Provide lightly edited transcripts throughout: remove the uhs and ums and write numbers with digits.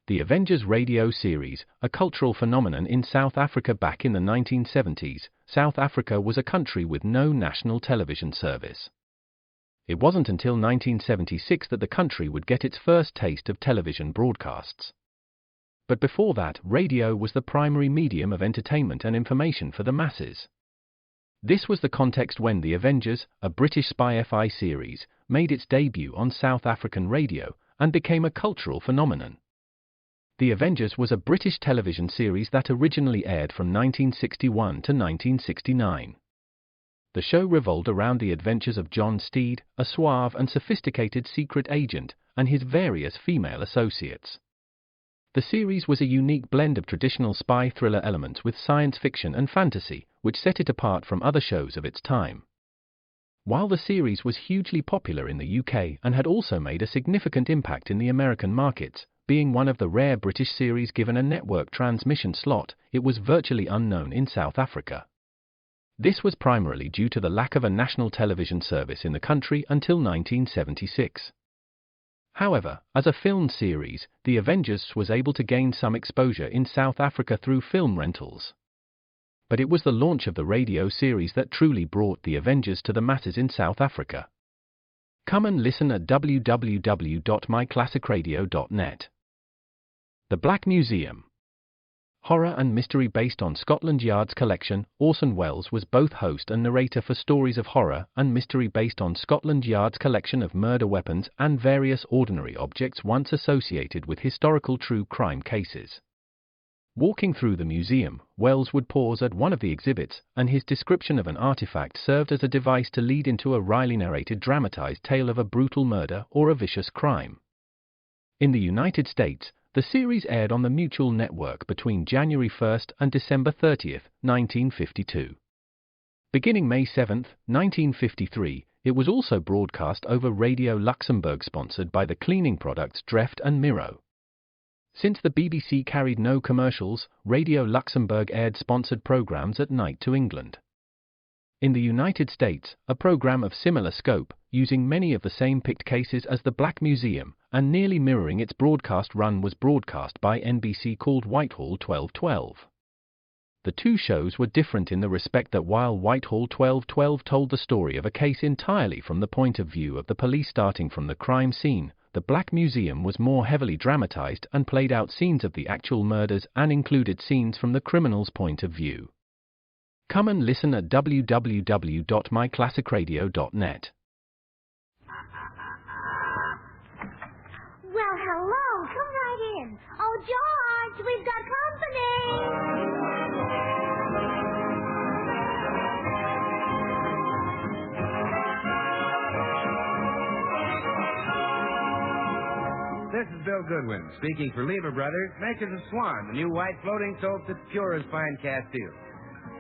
The Avengers radio series, a cultural phenomenon in South Africa back in the 1970s. South Africa was a country with no national television service. It wasn't until 1976 that the country would get its first taste of television broadcasts. But before that, radio was the primary medium of entertainment and information for the masses. This was the context when The Avengers, a British spy-fi series, made its debut on South African radio and became a cultural phenomenon. The Avengers was a British television series that originally aired from 1961 to 1969. The show revolved around the adventures of John Steed, a suave and sophisticated secret agent, and his various female associates. The series was a unique blend of traditional spy thriller elements with science fiction and fantasy, which set it apart from other shows of its time. While the series was hugely popular in the UK and had also made a significant impact in the American markets, being one of the rare British series given a network transmission slot, it was virtually unknown in South Africa. This was primarily due to the lack of a national television service in the country until 1976. However, as a film series, The Avengers was able to gain some exposure in South Africa through film rentals. But it was the launch of the radio series that truly brought The Avengers to the masses in South Africa. Come and listen at www.myclassicradio.net. The Black Museum. Horror and mystery based on Scotland Yard's collection. Orson Welles was both host and narrator for stories of horror and mystery based on Scotland Yard's collection of murder weapons and various ordinary objects once associated with historical true crime cases. Walking through the museum, Welles would pause at one of the exhibits, and his description of an artifact served as a device to lead into a wryly narrated dramatized tale of a brutal murder or a vicious crime. In the United States, the series aired on the Mutual Network between January 1 and December 30, 1952. Beginning May 7, 1953, it was also broadcast over Radio Luxembourg, sponsored by the cleaning products Dreft and Miro. Since the BBC carried no commercials, Radio Luxembourg aired sponsored programs at night to England. In the United States, a program of similar scope, using many of the same picked cases as the Black Museum, and nearly mirroring its broadcast run, was broadcast by NBC called Whitehall 1212. The two shows were different in the respect that while Whitehall 1212 told the story of a case entirely from the point of view of the police starting from the crime scene, the Black Museum was more heavily dramatized and played out scenes of the actual murders and included scenes from the criminal's point of view. Come and listen at www.myclassicradio.net. Well, hello. Come right in. Oh, George, we've got company. This is Bill Goodwin, speaking for Lever Brothers, makers of Swan, the new white floating soap that's pure as fine castile.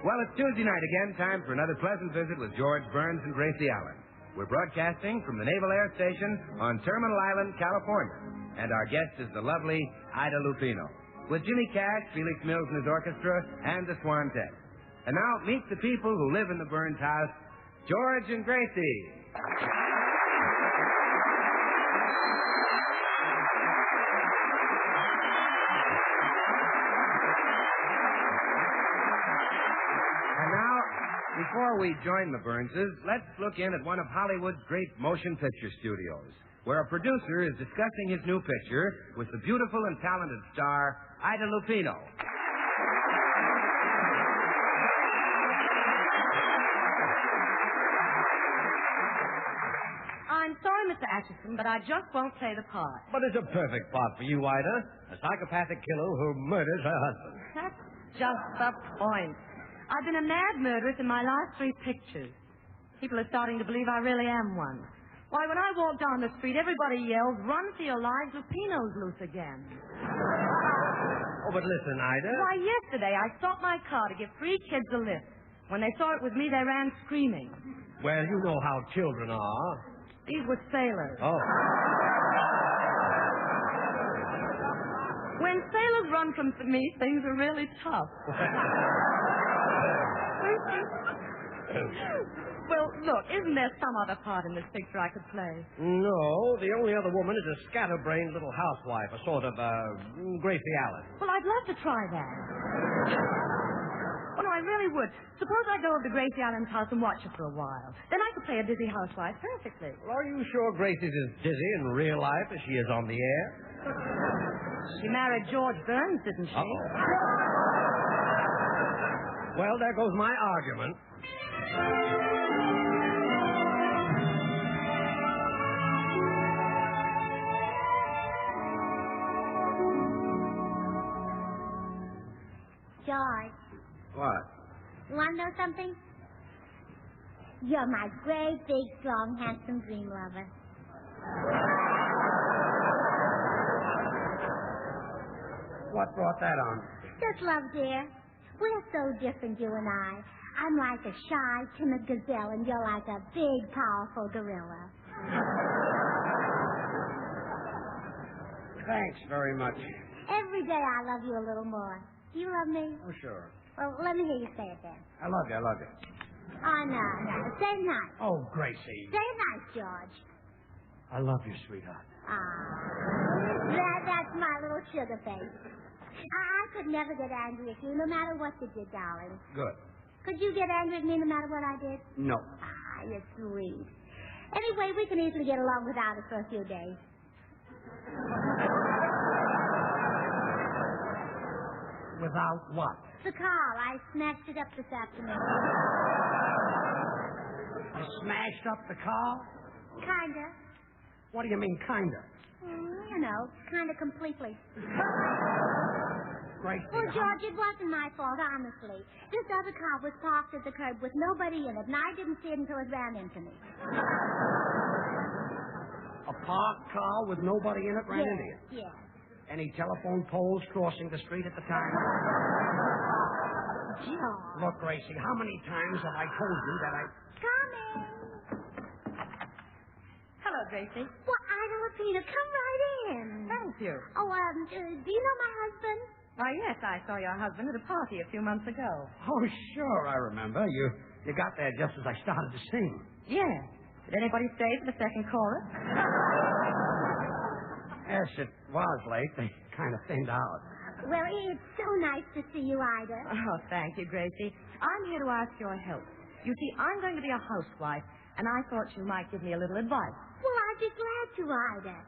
Well, it's Tuesday night again, time for another pleasant visit with George Burns and Gracie Allen. We're broadcasting from the Naval Air Station on Terminal Island, California. And our guest is the lovely Ida Lupino, with Jimmy Cash, Felix Mills and his orchestra, and the Swantet. And now, meet the people who live in the Burns house, George and Gracie. And now, before we join the Burnses, let's look in at one of Hollywood's great motion picture studios, where a producer is discussing his new picture with the beautiful and talented star, Ida Lupino. I'm sorry, Mr. Atchison, but I just won't play the part. But it's a perfect part for you, Ida. A psychopathic killer who murders her husband. That's just the point. I've been a mad murderess in my last 3 pictures. People are starting to believe I really am one. Why, when I walk down the street, everybody yells, "Run for your lives, Lupino's loose again." Oh, but listen, Ida. Why, yesterday I stopped my car to give 3 kids a lift. When they saw it was me, they ran screaming. Well, you know how children are. These were sailors. Oh. When sailors run from me, things are really tough. Well, look, isn't there some other part in this picture I could play? No, the only other woman is a scatterbrained little housewife, a sort of, Gracie Allen. Well, I'd love to try that. Well, no, I really would. Suppose I go over to Gracie Allen's house and watch her for a while. Then I could play a dizzy housewife perfectly. Well, are you sure Gracie's as dizzy in real life as she is on the air? She married George Burns, didn't she? Uh-oh. Well, there goes my argument. George, What? you want to know something? You're my great, big, strong, handsome dream lover. What brought that on? Just love, dear. We're so different, you and I. I'm like a shy, timid gazelle, and you're like a big, powerful gorilla. Thanks very much. Every day I love you a little more. Do you love me? Oh, sure. Well, let me hear you say it then. I love you, I love you. Oh, no. Say it nice. Oh, Gracie. Say it nice, George. I love you, sweetheart. That's my little sugar face. I could never get angry at you, no matter what you did, darling. Good. Could you get angry at me no matter what I did? No. You're sweet. Anyway, we can easily get along without it for a few days. Without what? The car. I smashed it up this afternoon. You smashed up the car? Kinda. What do you mean, kinda? You know, kinda completely. Gracie. Well, George, it wasn't my fault, honestly. This other car was parked at the curb with nobody in it, and I didn't see it until it ran into me. A parked car with nobody in it ran into you? Yes. Any telephone poles crossing the street at the time? George. Look, Gracie, how many times have I told you that I... Coming. Hello, Gracie. Well, Ida Lupino, come right in. Thank you. Oh, do you know my husband? Why, yes, I saw your husband at a party a few months ago. Oh, sure, I remember. You got there just as I started to sing. Yes. Did anybody stay for the second chorus? Yes, it was late. They kind of thinned out. Well, it's so nice to see you, Ida. Oh, thank you, Gracie. I'm here to ask your help. You see, I'm going to be a housewife, and I thought you might give me a little advice. Well, I'd be glad to, Ida.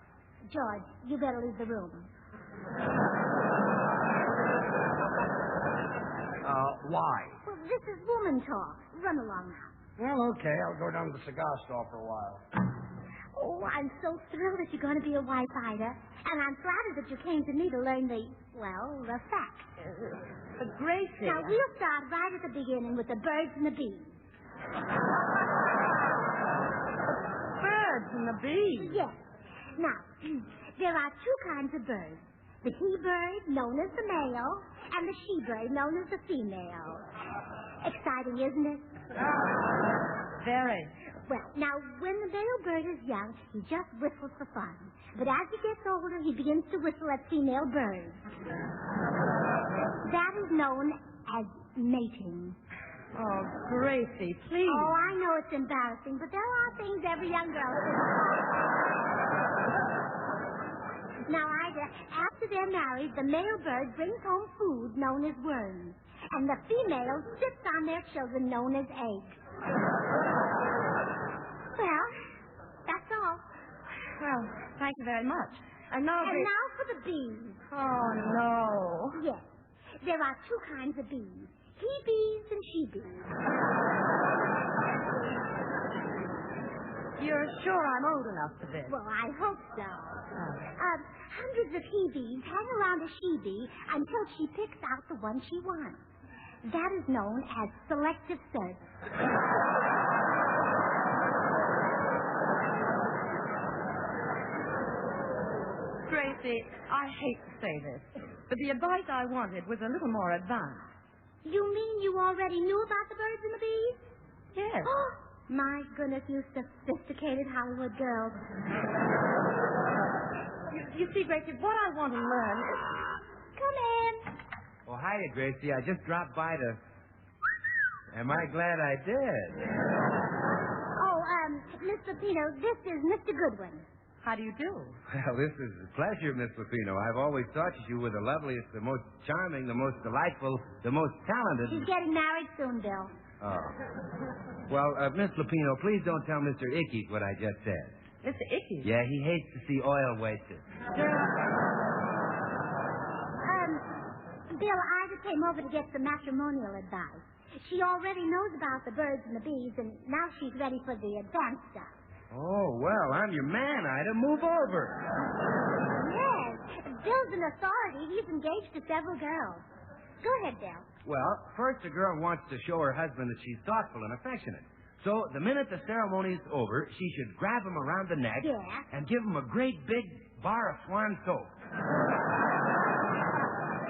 George, you better leave the room. Why? Well, this is woman talk. Run along now. Well, okay. I'll go down to the cigar store for a while. Oh, I'm so thrilled that you're going to be a wife, Ida. And I'm flattered that you came to me to learn the facts. Gracie. Now, we'll start right at the beginning with the birds and the bees. Birds and the bees. Yes. Now, there are two kinds of birds. The he-bird, known as the male, and the she-bird, known as the female. Exciting, isn't it? Very. Well, now, when the male bird is young, he just whistles for fun. But as he gets older, he begins to whistle at female birds. That is known as mating. Oh, Gracie, please. Oh, I know it's embarrassing, but there are things every young girl should know. Now, Ida, after they're married, the male bird brings home food known as worms, and the female sits on their children known as eggs. Well, that's all. Well, thank you very much. And now, now for the bees. Oh, no. Yes, there are two kinds of bees. He-bees and she-bees. You're sure I'm old enough for this? Well, I hope so. Hundreds of he-bees hang around a she-bee until she picks out the one she wants. That is known as selective search. Gracie, I hate to say this, but the advice I wanted was a little more advanced. You mean you already knew about the birds and the bees? Yes. Oh, my goodness, you sophisticated Hollywood girls. You see, Gracie, what I want to learn is... Come in. Well, hiya, Gracie. I just dropped by to... Am I glad I did? Miss Lupino, this is Mr. Goodwin. How do you do? Well, this is a pleasure, Miss Lupino. I've always thought you were the loveliest, the most charming, the most delightful, the most talented. She's getting married soon, Bill. Oh. Well, Miss Lupino, please don't tell Mr. Ickes what I just said. Mr. Ickes? Yeah, he hates to see oil wasted. Bill, I just came over to get some matrimonial advice. She already knows about the birds and the bees, and now she's ready for the advanced stuff. Oh, well, I'm your man, Ida. Move over. Yes. Bill's an authority. He's engaged to several girls. Go ahead, Bill. Well, first a girl wants to show her husband that she's thoughtful and affectionate. So the minute the ceremony's over, she should grab him around the neck and give him a great big bar of Swan soap.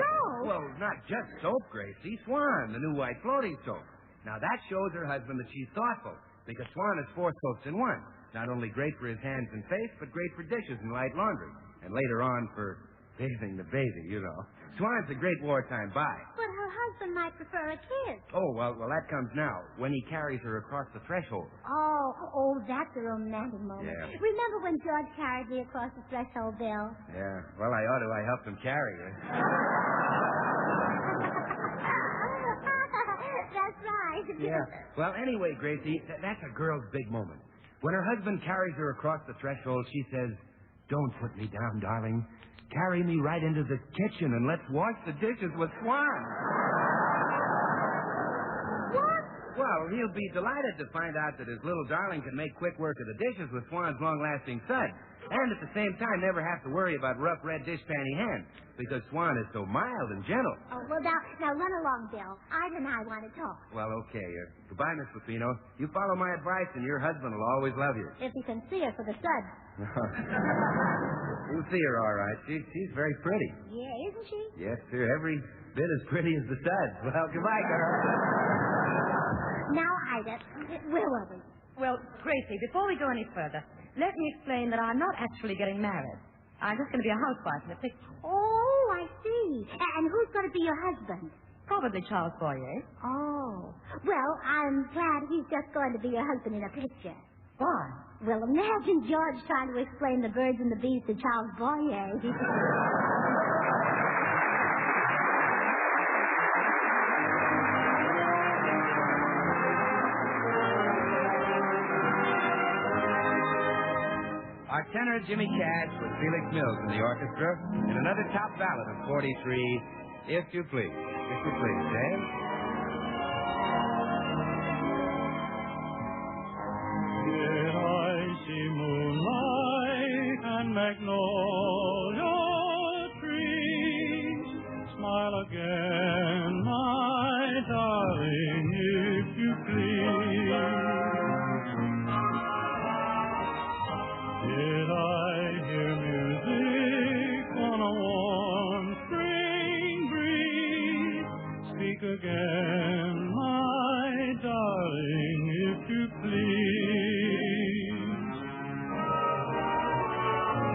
Soap? Well, not just soap, Gracie. Swan, the new white floating soap. Now, that shows her husband that she's thoughtful, because Swan is 4 soaps in one. Not only great for his hands and face, but great for dishes and light laundry. And later on for bathing the baby, you know. Swan's a great wartime buy. But her husband might prefer a kiss. Oh, well, that comes now, when he carries her across the threshold. Oh, that's a romantic moment. Yeah. Remember when George carried me across the threshold, Bill? Yeah, well, I ought to. I helped him carry her. That's right. Yeah. Well, anyway, Gracie, that's a girl's big moment. When her husband carries her across the threshold, she says, "Don't put me down, darling. Carry me right into the kitchen and let's wash the dishes with Swan." What? Well, he'll be delighted to find out that his little darling can make quick work of the dishes with Swan's long-lasting suds. And at the same time, never have to worry about rough red dishpanny hands, because Swan is so mild and gentle. Oh, well, now run along, Bill. Ida and I want to talk. Well, okay. Goodbye, Miss Lupino. You follow my advice, and your husband will always love you. If you can see her for the suds. You'll see her all right. She's very pretty. Yeah, isn't she? Yes, sir. Every bit as pretty as the suds. Well, goodbye, girl. Now, Ida, where were we? Well, Gracie, before we go any further, let me explain that I'm not actually getting married. I'm just going to be a housewife in a picture. Oh, I see. And who's going to be your husband? Probably Charles Boyer. Oh. Well, I'm glad he's just going to be your husband in a picture. Why? Well, imagine George trying to explain the birds and the bees to Charles Boyer. Our tenor, Jimmy Cash, with Felix Mills in the orchestra, and another top ballad of 43, If You Please. If You Please, eh? Did I see moonlight and magnolia trees? Smile again, my darling, if you please. Did I hear music on a warm spring breeze? Speak again, my darling, if you please.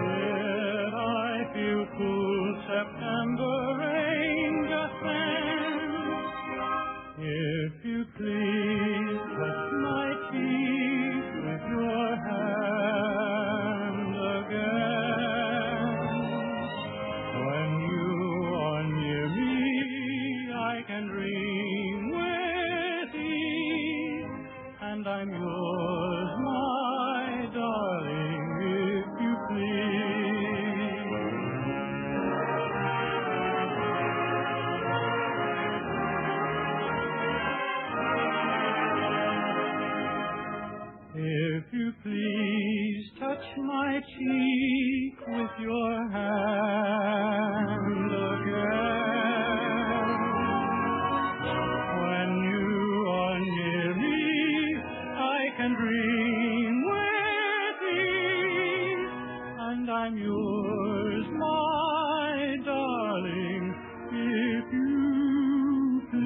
Did I feel cool September rain just then? If you please, touch my cheek with your hand again. When you are near me, I can dream with ease, and I'm yours, my darling, if you please. If you please, touch my cheek with your hand again. When you are near me, I can dream with ease, and I'm yours, my darling, if you please.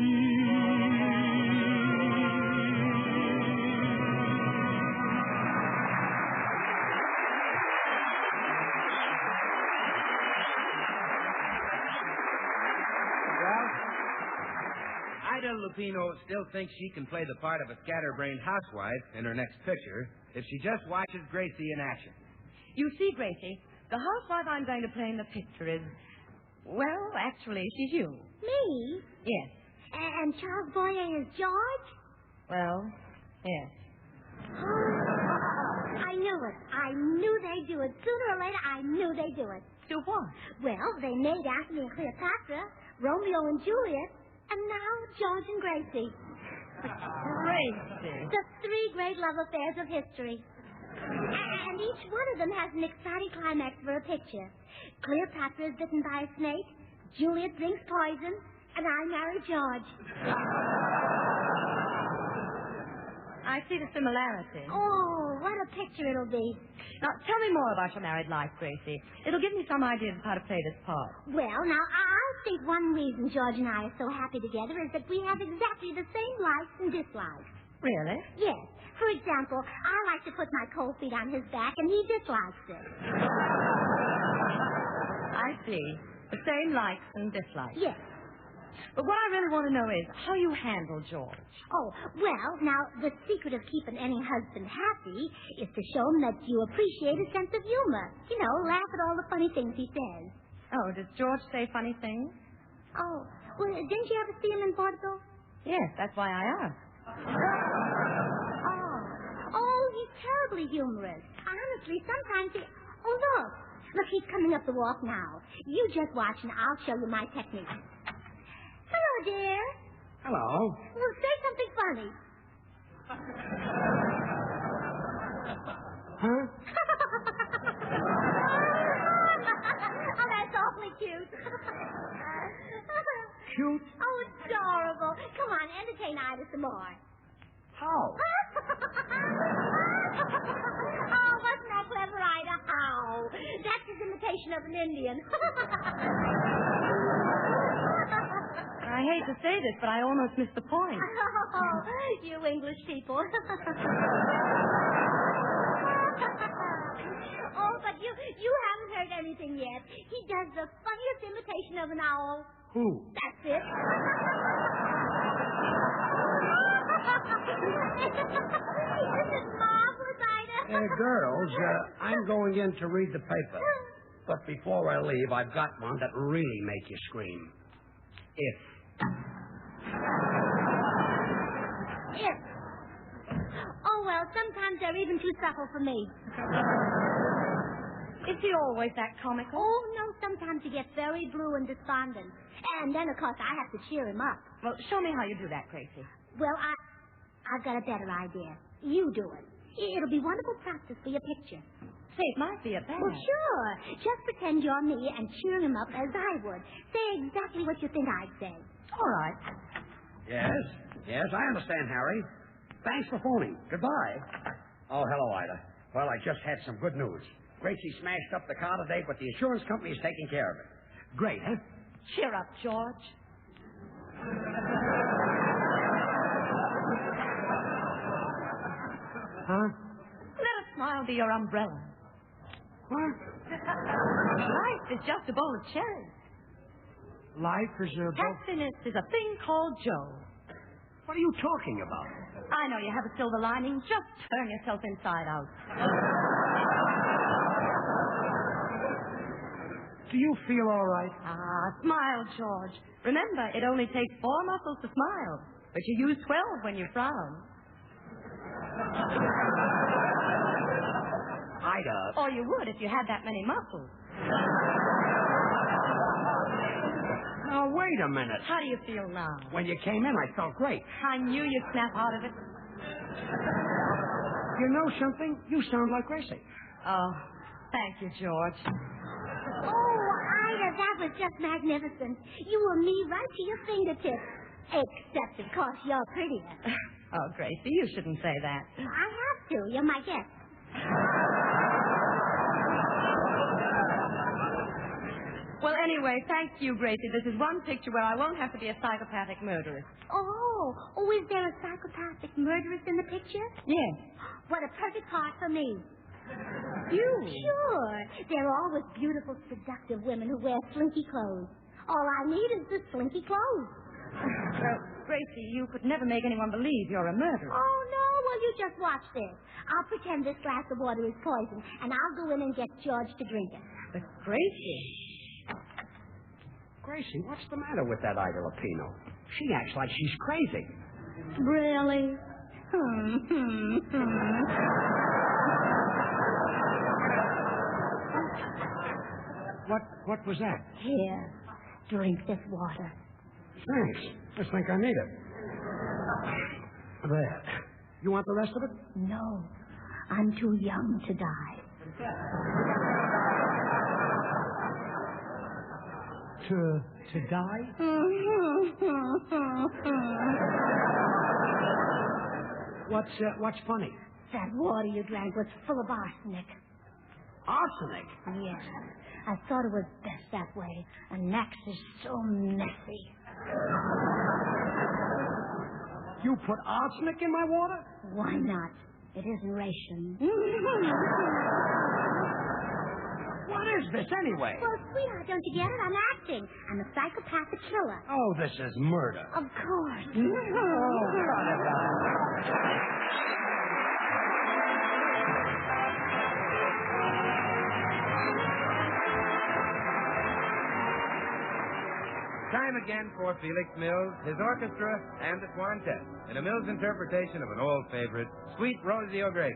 Ida Lupino still thinks she can play the part of a scatterbrained housewife in her next picture if she just watches Gracie in action. You see, Gracie, the housewife I'm going to play in the picture is, well, actually, she's you. Me? Yes. And Charles Boyer is George? Well, yes. I knew it. I knew they'd do it. Sooner or later, I knew they'd do it. Do what? Well, they made Anthony and Cleopatra, Romeo and Juliet, and now George and Gracie. Gracie. The three great love affairs of history. And each one of them has an exciting climax for a picture. Cleopatra is bitten by a snake, Juliet drinks poison, and I marry George. I see the similarity. Oh, what a picture it'll be. Now, tell me more about your married life, Gracie. It'll give me some idea of how to play this part. Well, now, I think one reason George and I are so happy together is that we have exactly the same likes and dislikes. Really? Yes. For example, I like to put my cold feet on his back, and he dislikes it. I see. The same likes and dislikes. Yes. But what I really want to know is how you handle George. Oh, well, now, the secret of keeping any husband happy is to show him that you appreciate his sense of humor. You know, laugh at all the funny things he says. Oh, does George say funny things? Oh, well, didn't you ever see him in vaudeville? Yes, that's why I asked. Oh, he's terribly humorous. Honestly, sometimes he... Oh, look. Look, he's coming up the walk now. You just watch and I'll show you my technique. Hello, dear. Hello. Well, say something funny. Huh? Oh, that's awfully cute. Cute? Oh, adorable. Come on, entertain Ida some more. How? Oh, wasn't that clever, Ida? How? That's his imitation of an Indian. I hate to say this, but I almost missed the point. Oh, you English people. Oh, but you haven't heard anything yet. He does the funniest imitation of an owl. Who? That's it. Isn't it marvelous, Ida? Girls, I'm going in to read the paper. But before I leave, I've got one that really make you scream. If. Oh, well, sometimes they're even too subtle for me. Is he always that comical? Oh, no, sometimes he gets very blue and despondent. And then, of course, I have to cheer him up. Well, show me how you do that, Gracie. Well, I've got a better idea. You do it. It'll be wonderful practice for your picture. Say, it might be a bad. Well, sure. Just pretend you're me and cheer him up as I would. Say exactly what you think I'd say. All right. Yes, I understand, Harry. Thanks for phoning. Goodbye. Oh, hello, Ida. Well, I just had some good news. Gracie smashed up the car today, but the insurance company is taking care of it. Great, huh? Cheer up, George. Huh? Let a smile be your umbrella. What? Life is just a bowl of cherries. Life is a... Happiness is a thing called Joe. What are you talking about? I know you have a silver lining. Just turn yourself inside out. Do you feel all right? Smile, George. Remember, it only takes 4 muscles to smile, but you use 12 when you frown. Ida. Or you would if you had that many muscles. Now, wait a minute. How do you feel now? When you came in, I felt great. I knew you'd snap out of it. You know something? You sound like Gracie. Oh, thank you, George. Oh, Ida, that was just magnificent. You were me right to your fingertips. Except, of course, you're prettier. Oh, Gracie, you shouldn't say that. I have to. You're my guest. Well, anyway, thank you, Gracie. This is one picture where I won't have to be a psychopathic murderess. Oh, is there a psychopathic murderess in the picture? Yes. What a perfect part for me. You? Sure. There are always beautiful, seductive women who wear slinky clothes. All I need is the slinky clothes. Gracie, you could never make anyone believe you're a murderer. Oh, no. Well, you just watch this. I'll pretend this glass of water is poison, and I'll go in and get George to drink it. But Gracie... Gracie, what's the matter with that Ida Lupino? She acts like she's crazy. Really? What was that? Here, drink this water. Thanks. I think I need it. There. You want the rest of it? No, I'm too young to die. To die? What's funny? That water you drank was full of arsenic. Arsenic? Yes. I thought it was best that way. An axe is so messy. You put arsenic in my water? Why not? It isn't ration. What is this, anyway? Well, sweetheart, don't you get it? I'm acting. I'm a psychopathic killer. Oh, this is murder. Of course. Time again for Felix Mills, his orchestra, and the Quantet, in a Mills interpretation of an old favorite, Sweet Rosie O'Grady.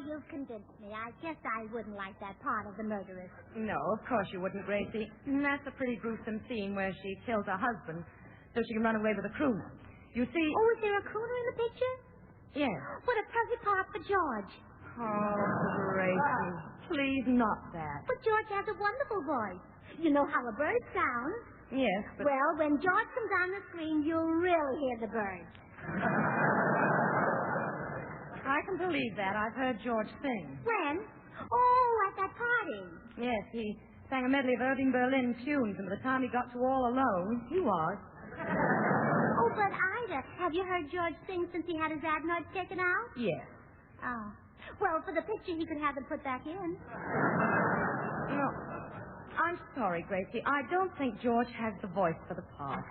You've convinced me. I guess I wouldn't like that part of the murderess. No, of course you wouldn't, Gracie. That's a pretty gruesome scene where she kills her husband so she can run away with a crooner. You see... Oh, is there a crooner in the picture? Yes. What a fuzzy part for George. Oh, Gracie, please not that. But George has a wonderful voice. You know how a bird sounds. Yes, but... Well, when George comes on the screen, you'll really hear the bird. I can believe that. I've heard George sing. When? Oh, at that party. Yes, he sang a medley of Irving Berlin tunes, and by the time he got to All Alone, he was. Oh, but Ida, have you heard George sing since he had his adenoids taken out? Yes. Oh. Well, for the picture, he could have them put back in. No. I'm sorry, Gracie. I don't think George has the voice for the part.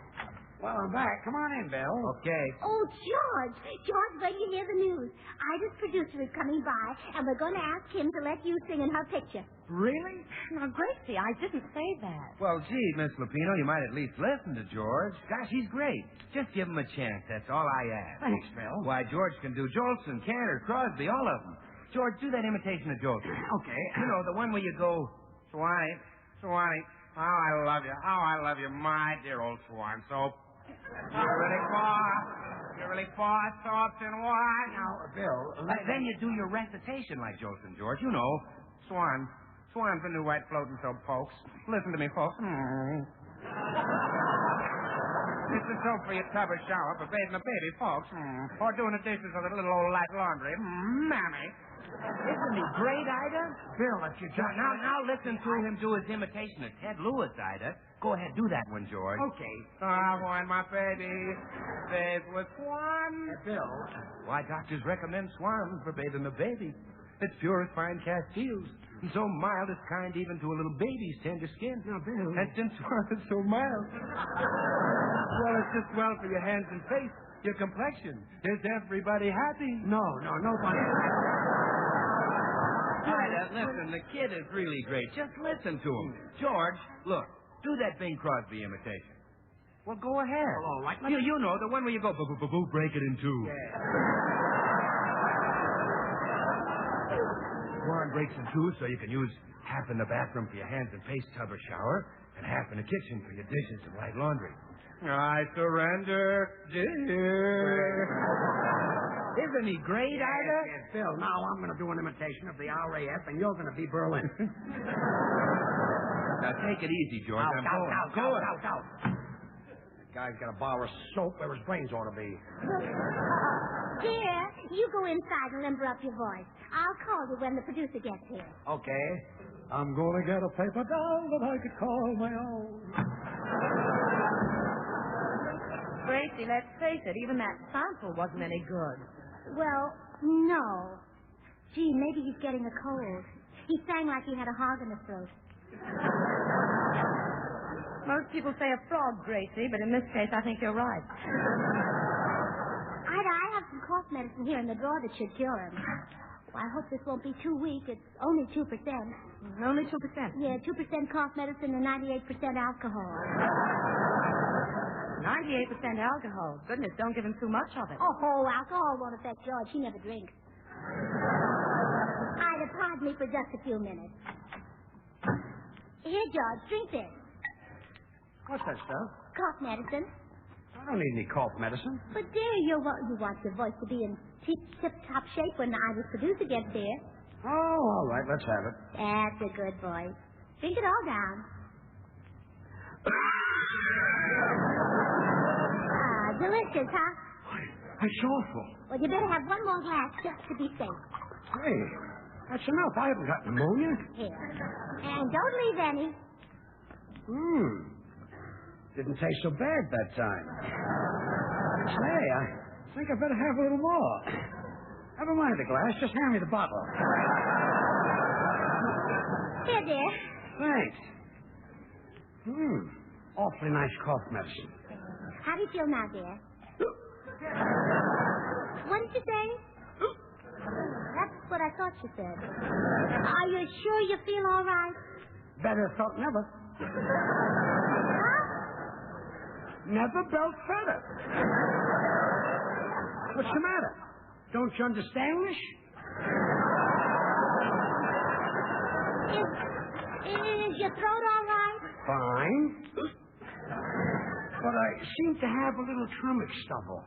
Well, I'm back. Come on in, Bill. Okay. Oh, George. George, wait till you hear the news. Ida's producer is coming by, and we're going to ask him to let you sing in her picture. Really? Now, Gracie, I didn't say that. Well, gee, Miss Lupino, you might at least listen to George. Gosh, he's great. Just give him a chance. That's all I ask. Thanks, Bill. Why, George can do Jolson, Cantor, Crosby, all of them. George, do that imitation of Jolson. Okay. You know, the one where you go, Swanee, how I love you. How I love you, my dear old Swan Soap. You're really far, soft and white. Now, Bill, Then you do your recitation like Jolson George. You know, Swan's the new white floating soap, folks. Listen to me, folks. It's a soap for your tub or shower, for bathing a baby, folks. Or doing the dishes or the little old light laundry. Mammy. isn't he great, Ida? Bill, if you just... Now listen to him do his imitation of Ted Lewis, Ida. Go ahead, do that one, George. Okay. When my baby bathes with Swan. Bill. Why, doctors recommend Swans for bathing the baby. It's pure as fine castiles. And so mild it's kind even to a little baby's tender skin. Now, Bill. And since Swan is so mild, well, it's just well for your hands and face, your complexion. Is everybody happy? No, nobody. Ida, listen, the kid is really great. Just listen to him. George, look, do that Bing Crosby imitation. Well, go ahead. Well, all right. You know, the one where you go, boo, break it in two. Yeah. Swan breaks in two so you can use half in the bathroom for your hands and face tub or shower, and half in the kitchen for your dishes and light laundry. I surrender, dear. Isn't he great, Ida? Yes, Bill, now I'm going to do an imitation of the RAF, and you're going to be Berlin. Now, take it easy, George. I'm going. Out. The guy's got a bar of soap where his brains ought to be. Dear, you go inside and limber up your voice. I'll call you when the producer gets here. Okay. I'm going to get a paper doll that I could call my own. Gracie, let's face it, even that sample wasn't any good. Well, no. Gee, maybe he's getting a cold. He sang like he had a hog in his throat. Most people say a frog, Gracie, but in this case, I think you're right. Ida, I have some cough medicine here in the drawer that should cure him. Well, I hope this won't be too weak. It's only 2%. Only 2%? Yeah, 2% cough medicine and 98% alcohol. 98% alcohol. Goodness, don't give him too much of it. Oh, alcohol won't affect George. He never drinks. Ida, pardon me for just a few minutes. Here, George, drink this. What's that stuff? Cough medicine. I don't need any cough medicine. But, dear, you want your voice to be in tip-top shape when Ida's producer gets here. Oh, all right, let's have it. That's a good voice. Drink it all down. Delicious, huh? That's awful. Well, you better have one more glass just to be safe. Hey, that's enough. I haven't got pneumonia. Here. And don't leave any. Didn't taste so bad that time. Say, I think I better have a little more. Never mind the glass. Just hand me the bottle. Here, dear. Thanks. Awfully nice cough medicine. How do you feel now, dear? What did you say? That's what I thought you said. Are you sure you feel all right? Better thought never. Huh? Never belt feather. What's the matter? Don't you understand English? Is your throat all right? Fine. But I seem to have a little stomach stubble.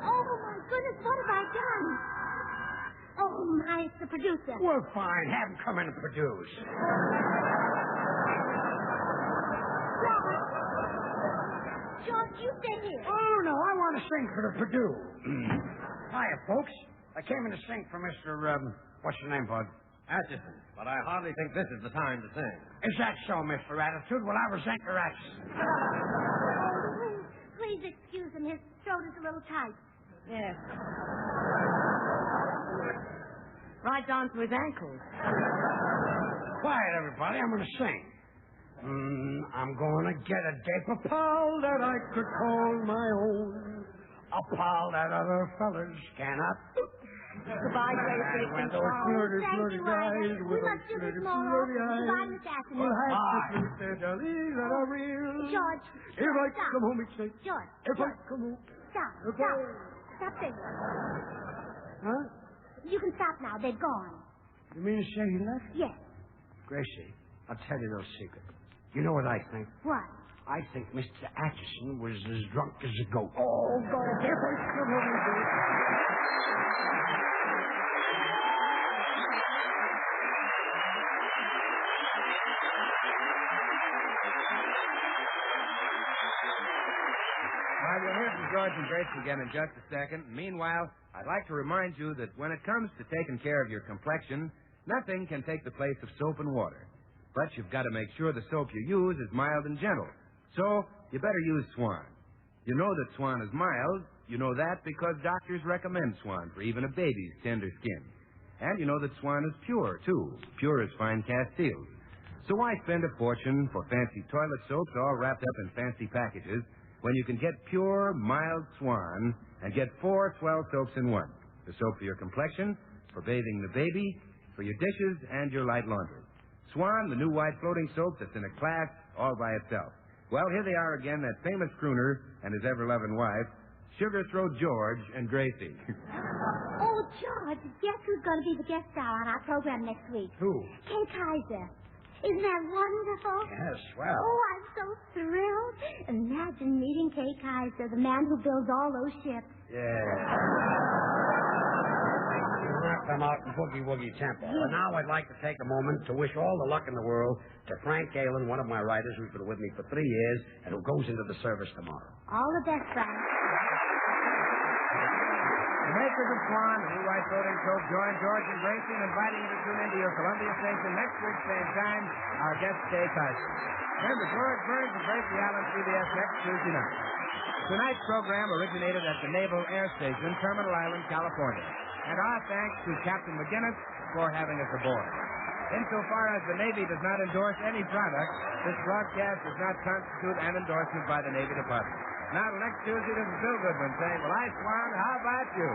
Oh, my goodness, what have I done? Oh, my, it's the producer. Well, fine. Have him come in and produce. George, you stay here. Oh, no, I want to sing for the Purdue. Hiya, folks. I came in to sing for Mr. What's your name, Bud? Atchison, but I hardly think this is the time to sing. Is that so, Mr. Attitude? Well, I resent your attitude. Oh, please excuse him. His throat is a little tight. Yes. Right down to his ankles. Quiet, everybody. I'm going to sing. I'm going to get a paper pal that I could call my own. A pal that other fellas cannot. Goodbye, Gracie. When those Thank flirty you, guys Ida. with We must do this tomorrow. Goodbye, Miss Atherton. will have to treat their dollies that are real. George, If I stop. come home, it's safe. George, If I George, come home. stop. If Stop. I... Stop singing. Huh? You can stop now. They've gone. You mean to say he left? Yes. Gracie, I'll tell you no secret. You know what I think? What? I think Mr. Atchison was as drunk as a goat. Oh, go to different. Well, you'll hear from George and Grace again in just a second. Meanwhile, I'd like to remind you that when it comes to taking care of your complexion, nothing can take the place of soap and water. But you've got to make sure the soap you use is mild and gentle. So, you better use Swan. You know that Swan is mild. You know that because doctors recommend Swan for even a baby's tender skin. And you know that Swan is pure, too. Pure as fine castiles. So why spend a fortune for fancy toilet soaps all wrapped up in fancy packages when you can get pure, mild Swan and get 4 swell soaps in one? The soap for your complexion, for bathing the baby, for your dishes, and your light laundry. Swan, the new white floating soap that's in a class all by itself. Well, here they are again, that famous crooner and his ever-loving wife, Sugar Throat George and Gracie. Oh, George, guess who's going to be the guest star on our program next week? Who? Kay Kaiser. Isn't that wonderful? Yes, well. Oh, I'm so thrilled. Imagine meeting Kay Kaiser, the man who builds all those ships. Yeah. Knock them out in boogie-woogie tempo. And now I'd like to take a moment to wish all the luck in the world to Frank Galen, one of my writers who's been with me for 3 years and who goes into the service tomorrow. All the best, Frank. The makers of Swan, the new white floating soap, join George and Gracie in inviting you to tune into your Columbia station next week, same time. Our guest, Kay Kaiser. Remember, George Burns and Gracie Allen, CBS next Tuesday night. Tonight's program originated at the Naval Air Station, Terminal Island, California. And our thanks to Captain McGinnis for having us aboard. Insofar as the Navy does not endorse any product, this broadcast does not constitute an endorsement by the Navy Department. Now, till next Tuesday, this is Bill Goodman saying, well, I Swan, how about you?